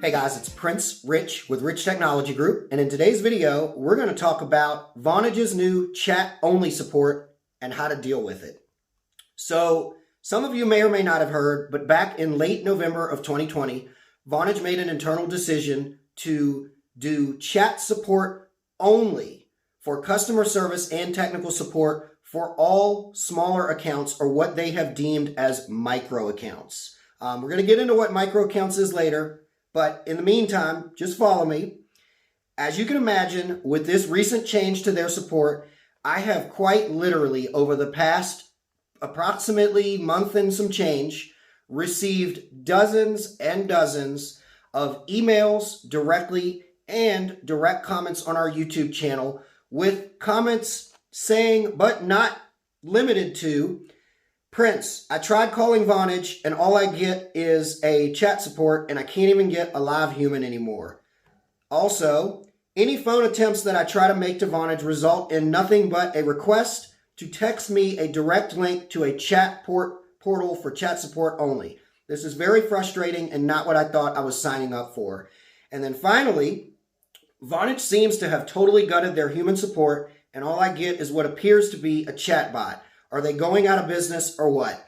Hey guys, it's Prince Rich with Rich Technology Group, and in today's video, we're going to talk about Vonage's new chat-only support and how to deal with it. So, some of you may or may not have heard, but back in late November of 2020, Vonage made an internal decision to do chat support only for customer service and technical support for all smaller accounts, or what they have deemed as micro accounts. We're going to get into what micro accounts is later. But in the meantime, just follow me. As you can imagine, with this recent change to their support, I have quite literally, over the past approximately month and some change, received dozens and dozens of emails directly and direct comments on our YouTube channel with comments saying, but not limited to, Prince, I tried calling Vonage and all I get is a chat support and I can't even get a live human anymore. Also, any phone attempts that I try to make to Vonage result in nothing but a request to text me a direct link to a chat portal for chat support only. This is very frustrating and not what I thought I was signing up for. And then finally, Vonage seems to have totally gutted their human support and all I get is what appears to be a chat bot. Are they going out of business or what?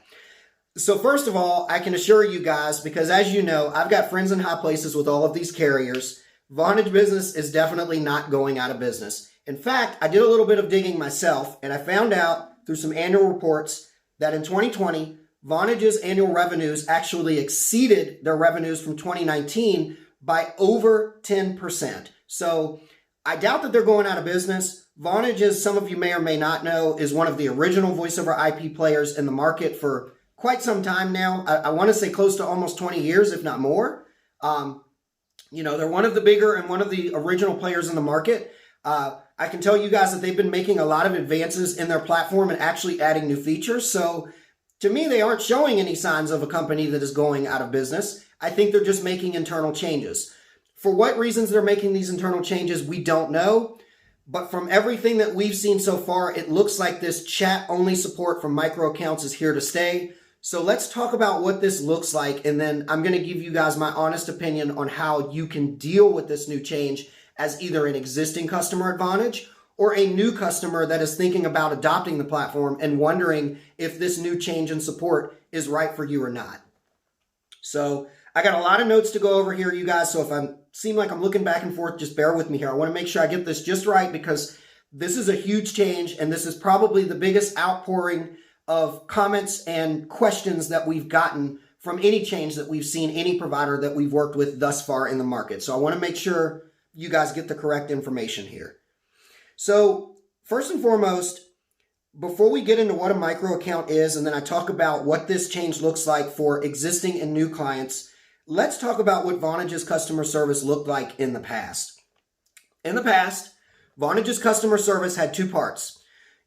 So first of all, I can assure you guys, because as you know, I've got friends in high places with all of these carriers, Vonage Business is definitely not going out of business. In fact, I did a little bit of digging myself and I found out through some annual reports that in 2020, Vonage's annual revenues actually exceeded their revenues from 2019 by over 10%. So I doubt that they're going out of business. Vonage, as some of you may or may not know, is one of the original voice over IP players in the market for quite some time now. I want to say close to almost 20 years, if not more. They're one of the bigger and one of the original players in the market. I can tell you guys that they've been making a lot of advances in their platform and actually adding new features. So to me, they aren't showing any signs of a company that is going out of business. I think they're just making internal changes. For what reasons they're making these internal changes, we don't know. But from everything that we've seen so far, it looks like this chat-only support for micro accounts is here to stay. So let's talk about what this looks like, and then I'm going to give you guys my honest opinion on how you can deal with this new change as either an existing customer at Vonage or a new customer that is thinking about adopting the platform and wondering if this new change in support is right for you or not. So I got a lot of notes to go over here, you guys, so if I seem like I'm looking back and forth, just bear with me here. I want to make sure I get this just right because this is a huge change and this is probably the biggest outpouring of comments and questions that we've gotten from any change that we've seen any provider that we've worked with thus far in the market. So I want to make sure you guys get the correct information here. So first and foremost, before we get into what a micro account is, and then I talk about what this change looks like for existing and new clients, let's talk about what Vonage's customer service looked like in the past. In the past, Vonage's customer service had two parts.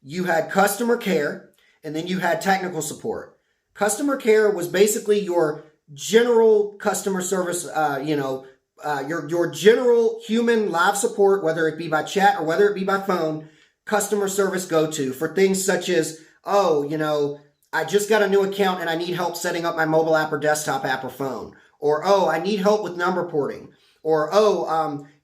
You had customer care, and then you had technical support. Customer care was basically your general customer service, your general human live support, whether it be by chat or whether it be by phone, customer service go-to for things such as, I just got a new account and I need help setting up my mobile app or desktop app or phone. Or, I need help with number porting. Or,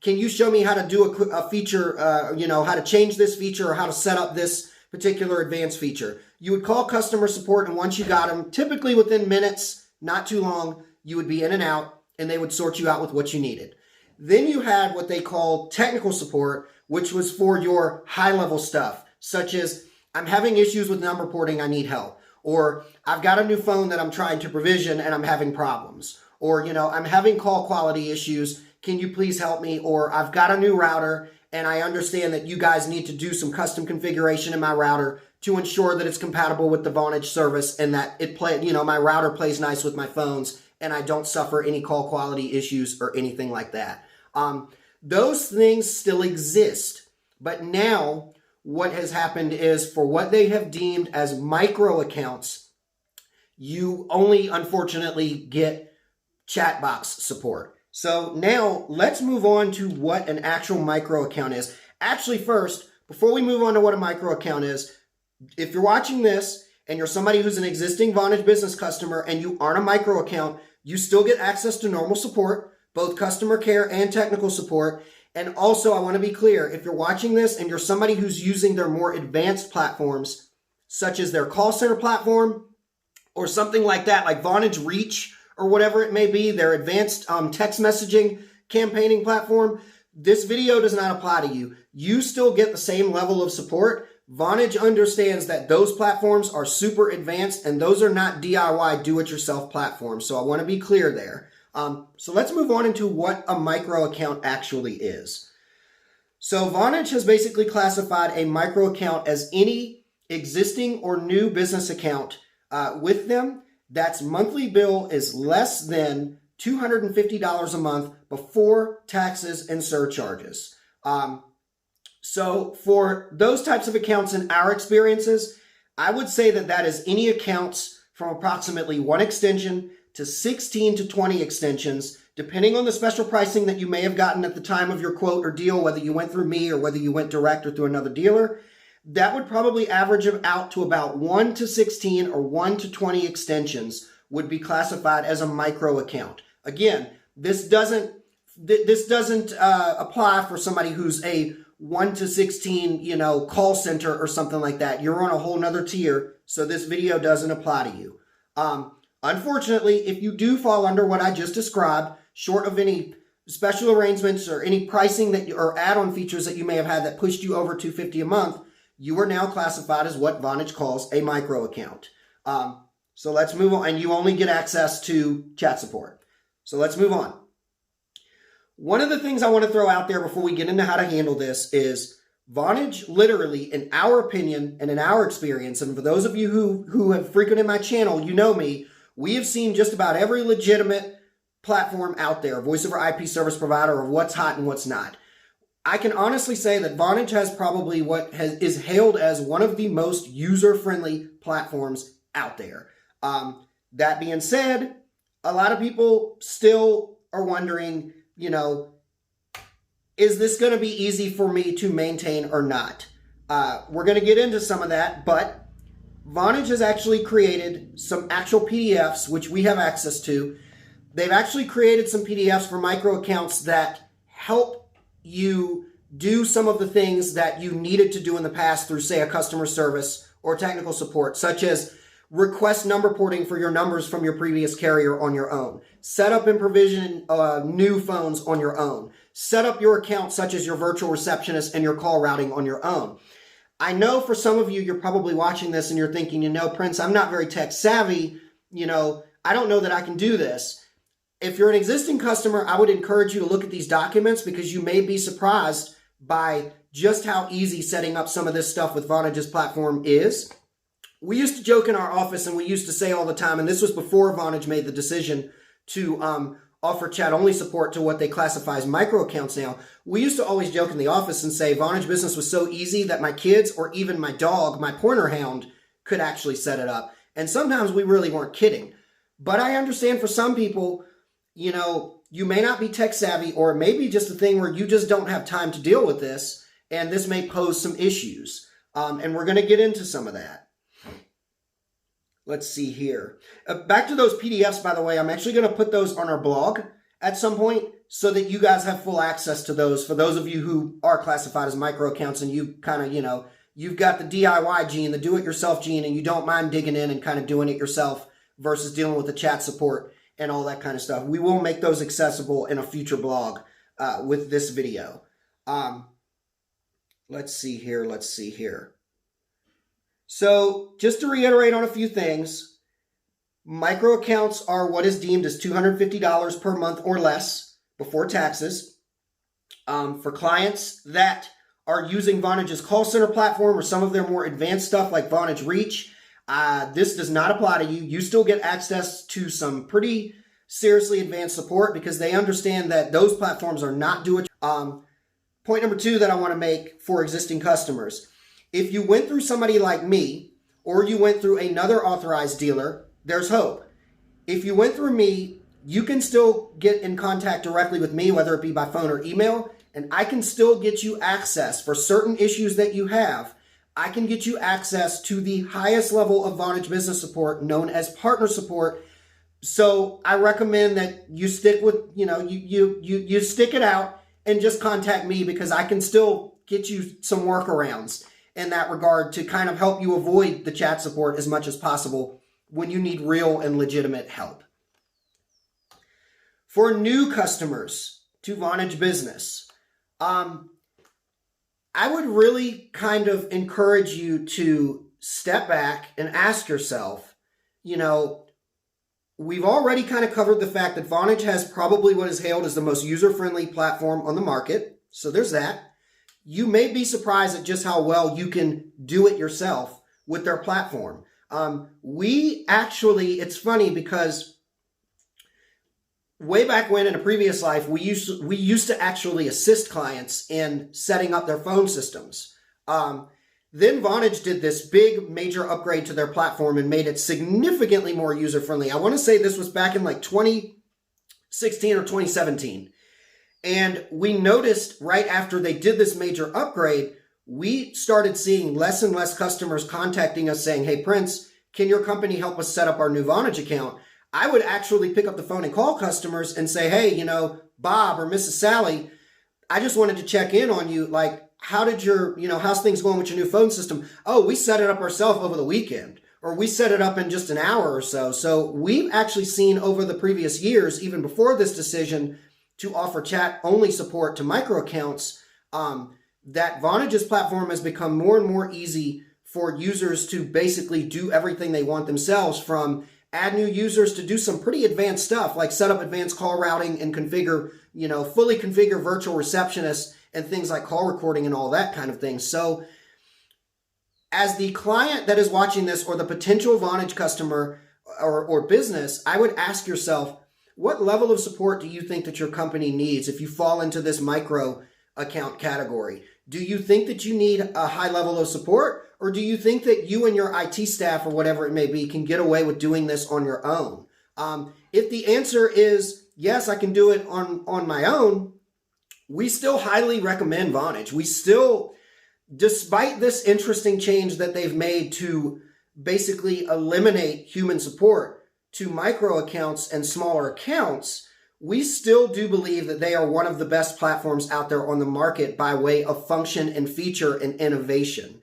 can you show me how to do a feature, how to change this feature or how to set up this particular advanced feature. You would call customer support, and once you got them, typically within minutes, not too long, you would be in and out, and they would sort you out with what you needed. Then you had what they call technical support, which was for your high-level stuff, such as, I'm having issues with number porting, I need help. Or, I've got a new phone that I'm trying to provision, and I'm having problems. Or, I'm having call quality issues. Can you please help me? Or I've got a new router and I understand that you guys need to do some custom configuration in my router to ensure that it's compatible with the Vonage service and that my router plays nice with my phones and I don't suffer any call quality issues or anything like that. Those things still exist. But now what has happened is for what they have deemed as micro accounts, you only unfortunately get chat box support. So now let's move on to what an actual micro account is. Actually, first, before we move on to what a micro account is, if you're watching this and you're somebody who's an existing Vonage Business customer and you aren't a micro account, you still get access to normal support. both customer care and technical support. And also, I want to be clear, if you're watching this and you're somebody who's using their more advanced platforms, such as their call center platform or something like that, like Vonage Reach or whatever it may be, their advanced text messaging campaigning platform, this video does not apply to you. You still get the same level of support. Vonage understands that those platforms are super advanced and those are not DIY do-it-yourself platforms. So I want to be clear there. So let's move on into what a micro account actually is. So Vonage has basically classified a micro account as any existing or new business account with them that's monthly bill is less than $250 a month before taxes and surcharges. So for those types of accounts in our experiences, I would say that that is any accounts from approximately 1 extension to 16 to 20 extensions, depending on the special pricing that you may have gotten at the time of your quote or deal, whether you went through me or whether you went direct or through another dealer. That would probably average out to about 1 to 16 or 1 to 20 extensions would be classified as a micro account. Again, this doesn't apply for somebody who's a 1 to 16, call center or something like that. You're on a whole nother tier, so this video doesn't apply to you. Unfortunately, if you do fall under what I just described, short of any special arrangements or any pricing or add-on features that you may have had that pushed you over $250 a month, you are now classified as what Vonage calls a micro account. So let's move on, and you only get access to chat support. So let's move on. One of the things I want to throw out there before we get into how to handle this is Vonage literally, in our opinion and in our experience, and for those of you who have frequented my channel, you know me, we have seen just about every legitimate platform out there, voice over IP service provider, of what's hot and what's not. I can honestly say that Vonage has probably is hailed as one of the most user-friendly platforms out there. That being said, a lot of people still are wondering, is this going to be easy for me to maintain or not? We're going to get into some of that, but Vonage has actually created some actual PDFs, which we have access to. They've actually created some PDFs for micro accounts that help you do some of the things that you needed to do in the past through, say, a customer service or technical support, such as request number porting for your numbers from your previous carrier on your own, set up and provision new phones on your own, set up your account such as your virtual receptionist and your call routing on your own. I know for some of you, you're probably watching this and you're thinking, Prince, I'm not very tech savvy. I don't know that I can do this. If you're an existing customer, I would encourage you to look at these documents because you may be surprised by just how easy setting up some of this stuff with Vonage's platform is. We used to joke in our office and we used to say all the time, and this was before Vonage made the decision to offer chat-only support to what they classify as micro accounts now. We used to always joke in the office and say Vonage Business was so easy that my kids or even my dog, my pointer hound, could actually set it up. And sometimes we really weren't kidding. But I understand for some people, you may not be tech savvy, or it may be just a thing where you just don't have time to deal with this, and this may pose some issues. And we're going to get into some of that. Let's see here. Back to those PDFs, by the way, I'm actually going to put those on our blog at some point so that you guys have full access to those. For those of you who are classified as micro accounts and you kind of, you've got the DIY gene, the do-it-yourself gene, and you don't mind digging in and kind of doing it yourself versus dealing with the chat support and all that kind of stuff. We will make those accessible in a future blog with this video. Let's see here. So just to reiterate on a few things, micro accounts are what is deemed as $250 per month or less before taxes. For clients that are using Vonage's call center platform or some of their more advanced stuff like Vonage Reach, this does not apply to you. You still get access to some pretty seriously advanced support because they understand that those platforms are not doing it. Point number 2 that I want to make for existing customers. If you went through somebody like me or you went through another authorized dealer, there's hope. If you went through me, you can still get in contact directly with me, whether it be by phone or email, and I can still get you access for certain issues that you have. I can get you access to the highest level of Vonage Business support known as partner support So I recommend that you stick with, you stick it out and just contact me, because I can still get you some workarounds in that regard to kind of help you avoid the chat support as much as possible when you need real and legitimate help. For new customers to Vonage Business, I would really kind of encourage you to step back and ask yourself, we've already kind of covered the fact that Vonage has probably what is hailed as the most user-friendly platform on the market. So there's that. You may be surprised at just how well you can do it yourself with their platform. It's funny because way back when in a previous life, we used to actually assist clients in setting up their phone systems. Then Vonage did this big major upgrade to their platform and made it significantly more user-friendly. I want to say this was back in like 2016 or 2017. And we noticed right after they did this major upgrade, we started seeing less and less customers contacting us saying, hey, Prince, can your company help us set up our new Vonage account? I would actually pick up the phone and call customers and say, hey, Bob or Mrs. Sally, I just wanted to check in on you. Like, how did how's things going with your new phone system? Oh, we set it up ourselves over the weekend, or we set it up in just an hour or so. So we've actually seen over the previous years, even before this decision to offer chat-only support to micro accounts, that Vonage's platform has become more and more easy for users to basically do everything they want themselves, from add new users to do some pretty advanced stuff like set up advanced call routing and configure, fully configure virtual receptionists and things like call recording and all that kind of thing. So as the client that is watching this, or the potential Vonage customer or business, I would ask yourself, what level of support do you think that your company needs if you fall into this micro account category? Do you think that you need a high level of support, or do you think that you and your IT staff or whatever it may be can get away with doing this on your own? If the answer is yes, I can do it on my own, we still highly recommend Vonage. We still, despite this interesting change that they've made to basically eliminate human support to micro accounts and smaller accounts, we still do believe that they are one of the best platforms out there on the market by way of function and feature and innovation.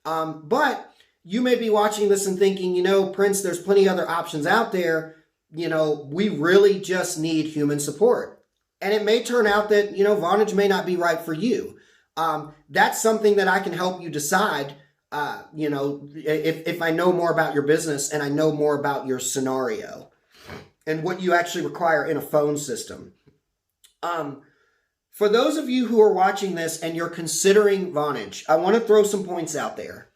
But you may be watching this and thinking, Prince, there's plenty of other options out there. We really just need human support. And it may turn out that, Vonage may not be right for you. That's something that I can help you decide, if I know more about your business and I know more about your scenario and what you actually require in a phone system. For those of you who are watching this and you're considering Vonage, I want to throw some points out there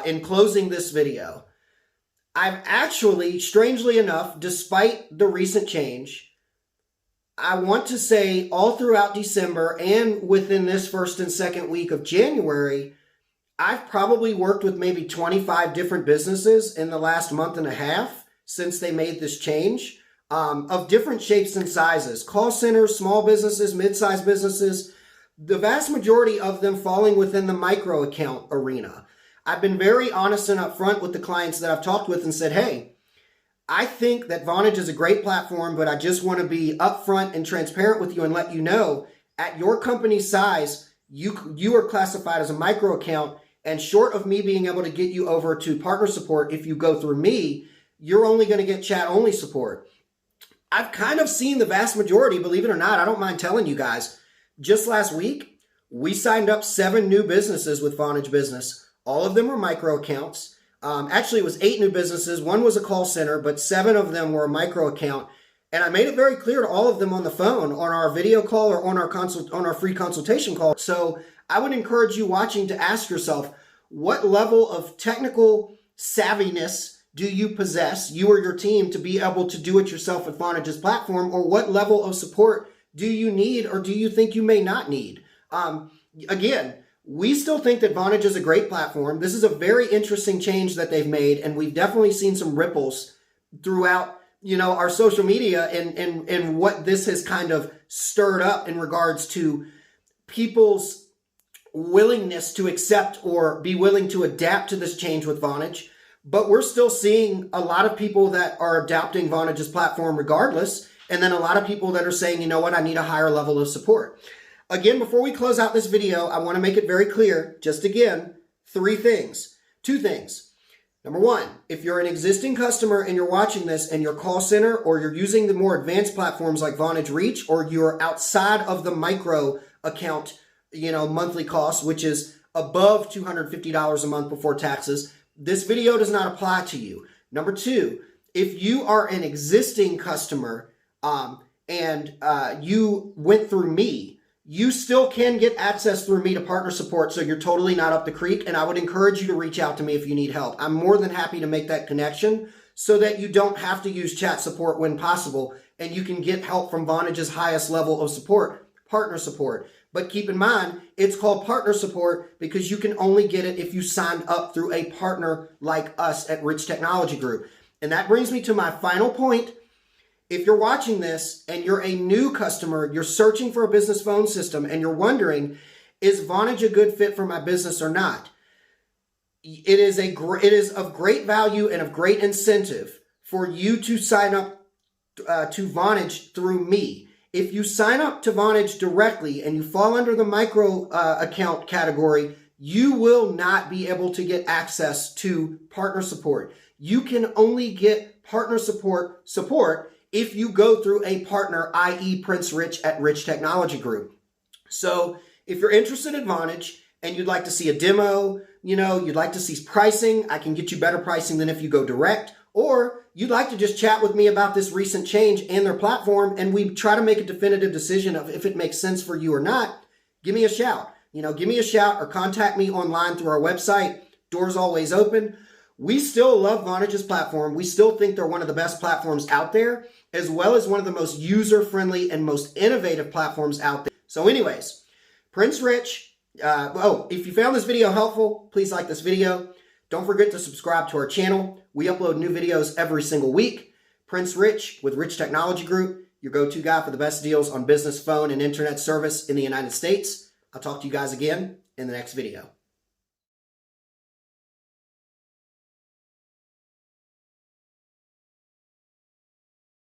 in closing this video. I've actually, strangely enough, despite the recent change, I want to say all throughout December and within this first and second week of January, I've probably worked with maybe 25 different businesses in the last month and a half since they made this change, of different shapes and sizes. Call centers, small businesses, mid-sized businesses, the vast majority of them falling within the micro account arena. I've been very honest and upfront with the clients that I've talked with and said, hey, I think that Vonage is a great platform, but I just want to be upfront and transparent with you and let you know at your company's size, you are classified as a micro account, and short of me being able to get you over to partner support, if you go through me, you're only going to get chat only support. I've kind of seen the vast majority, believe it or not. I don't mind telling you guys. Just last week, we signed up 7 new businesses with Vonage Business. All of them were micro accounts. Actually, it was 8 new businesses. 1 was a call center, but 7 of them were a micro account. And I made it very clear to all of them on the phone, on our video call, or on our free consultation call. So I would encourage you watching to ask yourself, what level of technical savviness do you possess, you or your team, to be able to do it yourself with Vonage's platform? Or what level of support do you need, or do you think you may not need? Again, we still think that Vonage is a great platform. This is a very interesting change that they've made, and we've definitely seen some ripples throughout, our social media and what this has kind of stirred up in regards to people's willingness to accept or be willing to adapt to this change with Vonage. but we're still seeing a lot of people that are adopting Vonage's platform regardless, and then a lot of people that are saying, you know what, I need a higher level of support. Again, before we close out this video, I want to make it very clear, just again, two things. Number one, if you're an existing customer and you're watching this and your call center or you're using the more advanced platforms like Vonage Reach, or you're outside of the micro account, monthly cost, which is above $250 a month before taxes, this video does not apply to you. Number two, if you are an existing customer and you went through me, you still can get access through me to partner support, so you're totally not up the creek, and I would encourage you to reach out to me if you need help. I'm more than happy to make that connection so that you don't have to use chat support when possible, and you can get help from Vonage's highest level of support, partner support. But keep in mind, it's called partner support because you can only get it if you signed up through a partner like us at Rich Technology Group. And that brings me to my final point. If you're watching this and you're a new customer, you're searching for a business phone system and you're wondering, is Vonage a good fit for my business or not? It is of great value and of great incentive for you to sign up to Vonage through me. If you sign up to Vonage directly and you fall under the micro account category, you will not be able to get access to partner support. You can only get partner support if you go through a partner, i.e. Prince Rich at Rich Technology Group. So if you're interested in Vonage and you'd like to see a demo, you'd like to see pricing, I can get you better pricing than if you go direct, or you'd like to just chat with me about this recent change and their platform and we try to make a definitive decision of if it makes sense for you or not, give me a shout. Give me a shout or contact me online through our website. Doors always open. We still love Vonage's platform. We still think they're one of the best platforms out there, as well as one of the most user-friendly and most innovative platforms out there. So anyways, Prince Rich, if you found this video helpful, please like this video. Don't forget to subscribe to our channel. We upload new videos every single week. Prince Rich with Rich Technology Group, your go-to guy for the best deals on business phone and internet service in the United States. I'll talk to you guys again in the next video.